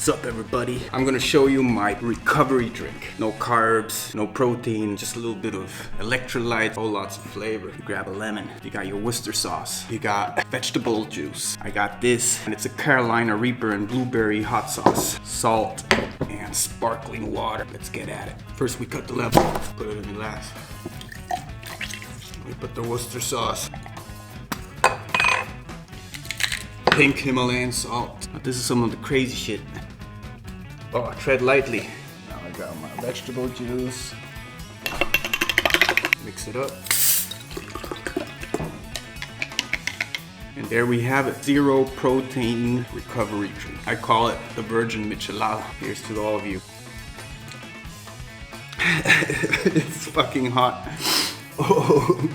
What's up, everybody? I'm gonna show you my recovery drink. No carbs, no protein, just a little bit of electrolyte, whole lots of flavor. You grab a lemon, you got your Worcester sauce, you got vegetable juice. I got this, and it's a Carolina Reaper and blueberry hot sauce, salt, and sparkling water. Let's get at it. First, we cut the lemon, put it in the glass. We put the Worcester sauce. Pink Himalayan salt. Now, this is some of the crazy shit. Oh, tread lightly. Now I got my vegetable juice. Mix it up. And there we have it. Zero protein recovery drink. I call it the Virgin Michelada. Here's to all of you. It's fucking hot. Oh.